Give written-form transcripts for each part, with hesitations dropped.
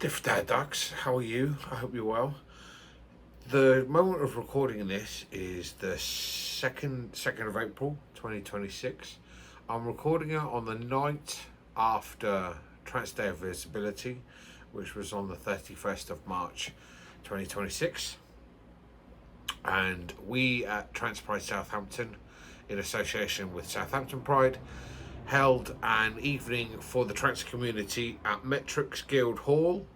Diff Dad Ducks, how are you? I hope you're well. The moment of recording this is the second of April 2026. I'm recording it on the night after Trans Day of Visibility, which was on the 31st of March 2026. And we at Trans Pride Southampton, in association with Southampton Pride, held an evening for the trans community at Mettricks Guildhall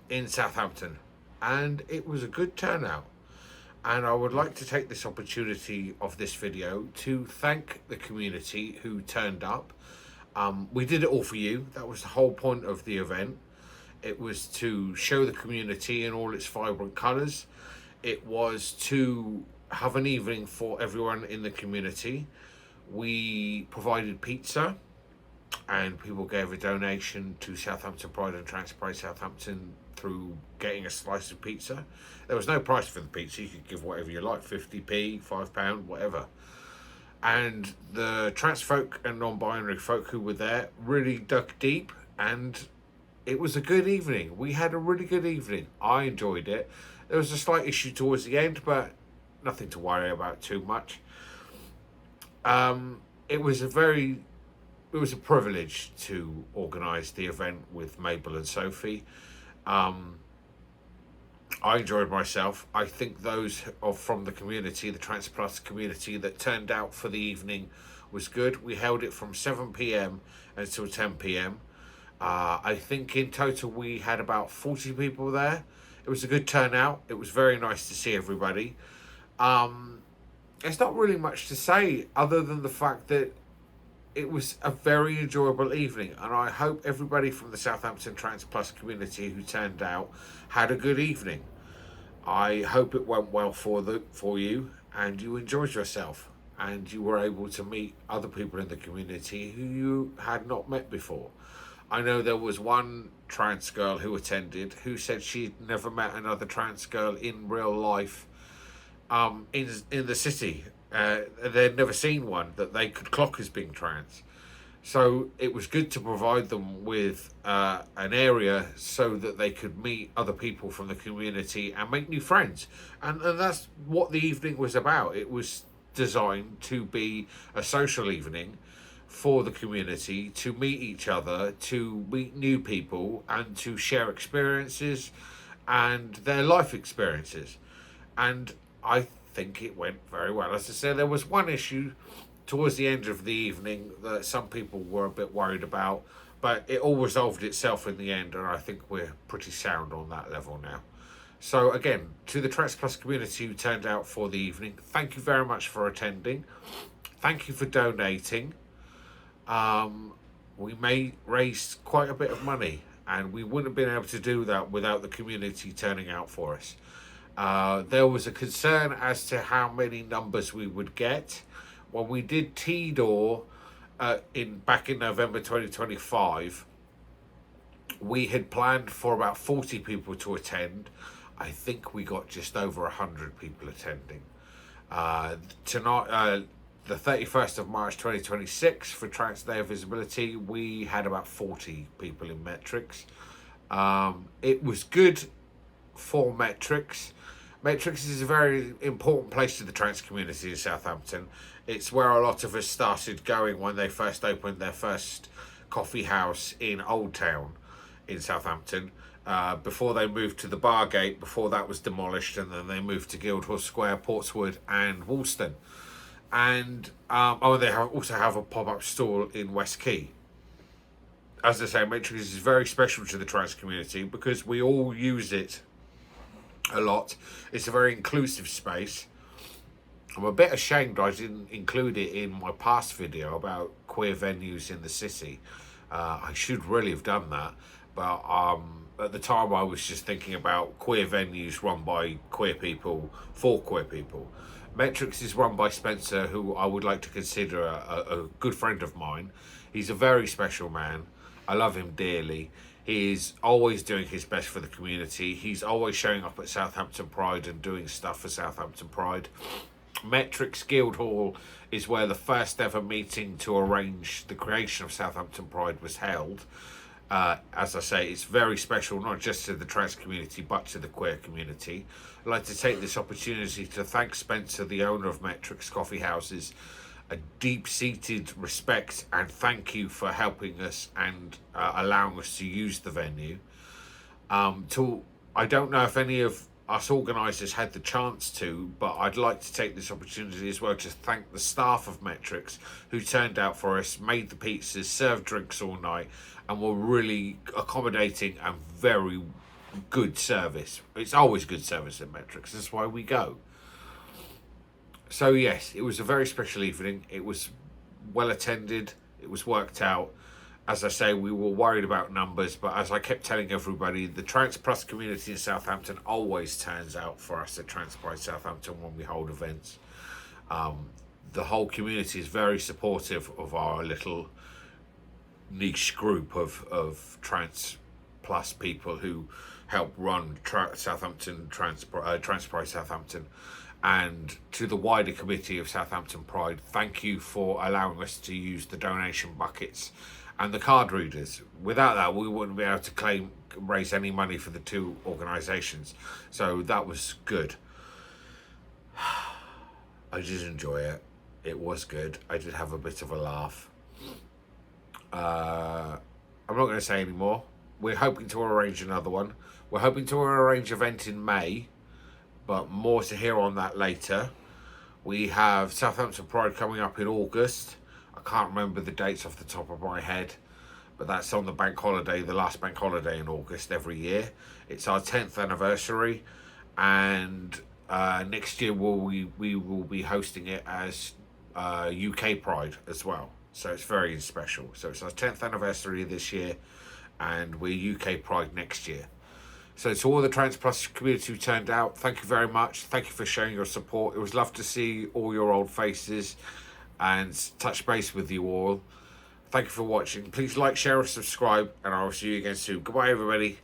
in Southampton, and it was a good turnout. And I would like to take this opportunity of this video to thank the community who turned up. We did it all for you. That was the whole point of the event. It was to show the community in all its vibrant colours. It was to have an evening for everyone in the community. We provided pizza, and people gave a donation to Southampton Pride and Trans Pride Southampton through getting a slice of pizza. There was no price for the pizza. You could give whatever you like, 50p, £5, whatever. And the trans folk and non-binary folk who were there really dug deep, and it was a good evening. We had a really good evening. I enjoyed it. There was a slight issue towards the end, but nothing to worry about too much. It was a privilege to organise the event with Mabel and Sophie. I enjoyed myself. I think those from the community, the Trans Plus community that turned out for the evening was good. We held it from 7 p.m. until 10 p.m. I think in total we had about 40 people there. It was a good turnout. It was very nice to see everybody. There's not really much to say other than the fact that it was a very enjoyable evening, and I hope everybody from the Southampton Trans Plus community who turned out had a good evening. I hope it went well for you, and you enjoyed yourself, and you were able to meet other people in the community who you had not met before. I know there was one trans girl who attended who said she'd never met another trans girl in real life in the city. They'd never seen one that they could clock as being trans. So it was good to provide them with an area so that they could meet other people from the community and make new friends. And that's what the evening was about. It was designed to be a social evening for the community to meet each other, to meet new people, and to share experiences and their life experiences. And I think it went very well. As I said, there was one issue towards the end of the evening that some people were a bit worried about, but it all resolved itself in the end, and I think we're pretty sound on that level now. So again, to the Trans Plus community who turned out for the evening, thank you very much for attending. Thank you for donating. We may raise quite a bit of money, and we wouldn't have been able to do that without the community turning out for us. There was a concern as to how many numbers we would get. When we did TDOV back in November 2025, we had planned for about 40 people to attend. I think we got just over 100 people attending. Tonight, the 31st of March 2026, for Trans Day of Visibility, we had about 40 people in Mettricks. It was good for Mettricks. Mettricks is a very important place to the trans community in Southampton. It's where a lot of us started going when they first opened their first coffee house in Old Town in Southampton. Before they moved to the Bargate, before that was demolished, and then they moved to Guildhall Square, Portswood and Woolston. And they also have a pop-up store in West Quay. As I say, Mettricks is very special to the trans community because we all use it a lot. It's a very inclusive space. I'm a bit ashamed I didn't include it in my past video about queer venues in the city. I should really have done that, but at the time I was just thinking about queer venues run by queer people for queer people. Mettricks is run by Spencer, who I would like to consider a good friend of mine. He's a very special man. I love him dearly. He is always doing his best for the community. He's always showing up at Southampton Pride and doing stuff for Southampton Pride. Mettricks Guildhall is where the first ever meeting to arrange the creation of Southampton Pride was held. As I say, it's very special, not just to the trans community, but to the queer community. I'd like to take this opportunity to thank Spencer, the owner of Mettricks Coffee Houses, a deep-seated respect and thank you for helping us and allowing us to use the venue. I don't know if any of us organisers had the chance to, but I'd like to take this opportunity as well to thank the staff of Mettricks who turned out for us, made the pizzas, served drinks all night, and were really accommodating and very good service. It's always good service at Mettricks, that's why we go. So yes, it was a very special evening. It was well attended, it was worked out. As I say, we were worried about numbers, but as I kept telling everybody, the Trans Plus community in Southampton always turns out for us at Trans Pride Southampton when we hold events. The whole community is very supportive of our little niche group of Trans Plus people who help run Southampton Trans Pride Southampton. And to the wider committee of Southampton Pride, thank you for allowing us to use the donation buckets and the card readers. Without that, we wouldn't be able to raise any money for the two organisations. So that was good. I did enjoy it. It was good. I did have a bit of a laugh. I'm not going to say any more. We're hoping to arrange another one. We're hoping to arrange an event in May, but more to hear on that later. We have Southampton Pride coming up in August. I can't remember the dates off the top of my head, but that's on the bank holiday, the last bank holiday in August every year. It's our 10th anniversary, and next year we will be hosting it as UK Pride as well. So it's very special. So it's our 10th anniversary this year, and we're UK Pride next year. So to all the Trans Plus community who turned out, thank you very much. Thank you for showing your support. It was lovely to see all your old faces and touch base with you all. Thank you for watching. Please like, share, and subscribe, and I will see you again soon. Goodbye, everybody.